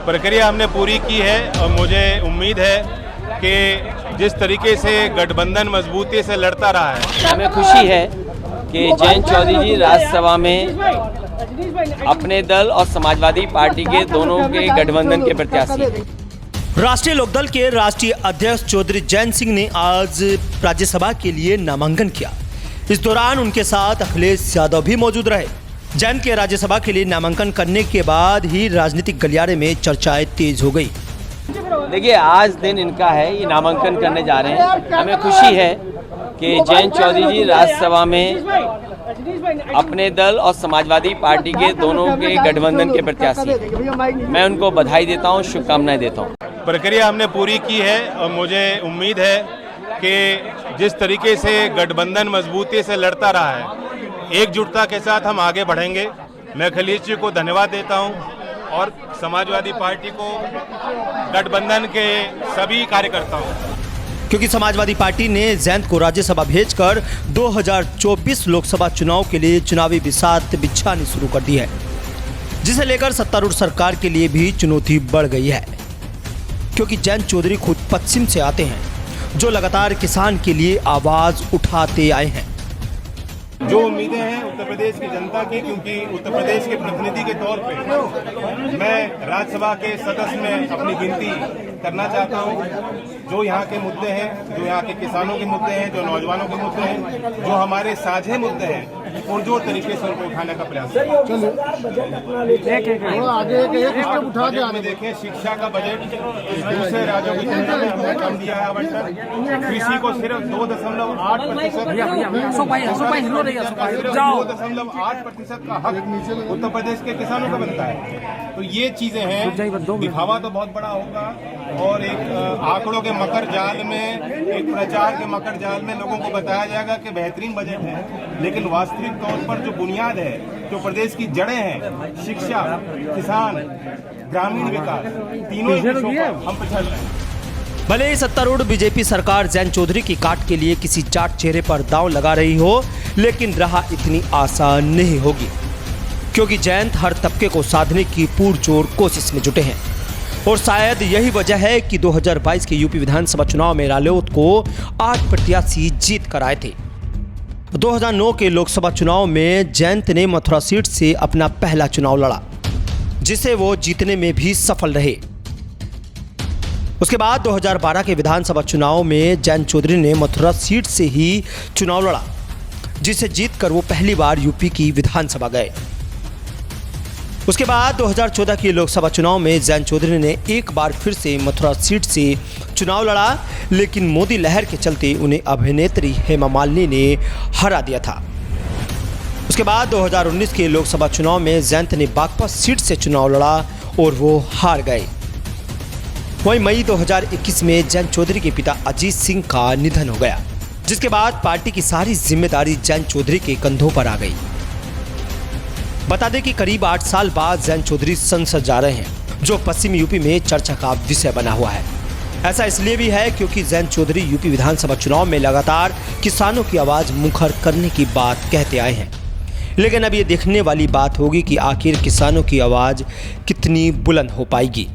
प्रक्रिया हमने पूरी की है और मुझे उम्मीद है कि जिस तरीके से गठबंधन मजबूती से लड़ता रहा है, हमें खुशी है कि जयंत चौधरी जी राज्यसभा में अपने दल और समाजवादी पार्टी के दोनों के गठबंधन के प्रत्याशी। राष्ट्रीय लोकदल के राष्ट्रीय अध्यक्ष चौधरी जयंत सिंह ने आज राज्यसभा के लिए नामांकन किया। इस दौरान उनके साथ अखिलेश यादव भी मौजूद रहे। जयंत के राज्यसभा के लिए नामांकन करने के बाद ही राजनीतिक गलियारे में चर्चाएं तेज हो गई। देखिए, आज दिन इनका है, ये नामांकन करने जा रहे हैं। हमें खुशी है कि जयंत चौधरी जी राज्यसभा में अपने दल और समाजवादी पार्टी के दोनों के गठबंधन के प्रत्याशी। मैं उनको बधाई देता हूँ, शुभकामनाएं देता हूँ। प्रक्रिया हमने पूरी की है और मुझे उम्मीद है कि जिस तरीके से गठबंधन मजबूती से लड़ता रहा है, एकजुटता के साथ हम आगे बढ़ेंगे। मैं अखिलेश जी को धन्यवाद देता हूं और समाजवादी पार्टी को, गठबंधन के सभी कार्यकर्ताओं, क्योंकि समाजवादी पार्टी ने जयंत को राज्यसभा भेजकर 2024 लोकसभा चुनाव के लिए चुनावी बिसात बिछानी शुरू कर दी है, जिसे लेकर सत्तारूढ़ सरकार के लिए भी चुनौती बढ़ गई है। क्योंकि जयंत चौधरी खुद पश्चिम से आते हैं, जो लगातार किसान के लिए आवाज उठाते आए हैं। जो उम्मीदें हैं उत्तर प्रदेश की जनता की, क्योंकि उत्तर प्रदेश के प्रतिनिधि के तौर पे मैं राज्यसभा के सदस्य में अपनी गिनती करना चाहता हूं। जो यहाँ के मुद्दे हैं, जो यहाँ के किसानों के मुद्दे हैं, जो नौजवानों के मुद्दे हैं, जो हमारे साझे मुद्दे हैं, पुरजोर तरीके से उनको उठाने का प्रयास करें। आगे देखें, शिक्षा का बजट दूसरे राज्यों की तुलना में हमने कम दिया है आवंटन। कृषि को सिर्फ 2.8% का हक उत्तर प्रदेश के किसानों का बनता है। तो ये चीजें हैं। दिखावा तो बहुत बड़ा होगा और एक आंकड़ों के मकर जाल में, एक प्रचार के मकर जाल में लोगों को बताया जाएगा कि बेहतरीन बजट है, लेकिन वास्तविक तौर पर जो बुनियाद है, जो प्रदेश की जड़ें हैं, शिक्षा, किसान, ग्रामीण विकास, तीनों विषयों पर हम पिछड़ रहे हैं। भले ही सत्तारूढ़ बीजेपी सरकार जयंत चौधरी की काट के लिए किसी जाट चेहरे पर दांव लगा रही हो, लेकिन राह इतनी आसान नहीं होगी, क्योंकि जयंत हर तबके को साधने की पुरजोर कोशिश में जुटे हैं। और शायद यही वजह है कि 2022 के यूपी विधानसभा चुनाव में रालोद को 8 प्रत्याशी जीत कर आए थे। 2009 के लोकसभा चुनाव में जयंत ने मथुरा सीट से अपना पहला चुनाव लड़ा, जिसे वो जीतने में भी सफल रहे। उसके बाद 2012 के विधानसभा चुनाव में जयंत चौधरी ने मथुरा सीट से ही चुनाव लड़ा, जिसे जीतकर वो पहली बार यूपी की विधानसभा गए। उसके बाद 2014 के लोकसभा चुनाव में जयंत चौधरी ने एक बार फिर से मथुरा सीट से चुनाव लड़ा, लेकिन मोदी लहर के चलते उन्हें अभिनेत्री हेमा मालिनी ने हरा दिया था। उसके बाद 2019 के लोकसभा चुनाव में जयंत ने बागपत सीट से चुनाव लड़ा और वो हार गए। वहीं मई 2021 में जयंत चौधरी के पिता अजीत सिंह का निधन हो गया, जिसके बाद पार्टी की सारी जिम्मेदारी जयंत चौधरी के कंधों पर आ गई। बता दें कि करीब 8 साल बाद जयंत चौधरी संसद जा रहे हैं, जो पश्चिमी यूपी में चर्चा का विषय बना हुआ है। ऐसा इसलिए भी है क्योंकि जयंत चौधरी यूपी विधानसभा चुनाव में लगातार किसानों की आवाज मुखर करने की बात कहते आए हैं। लेकिन अब ये देखने वाली बात होगी कि आखिर किसानों की आवाज कितनी बुलंद हो पाएगी।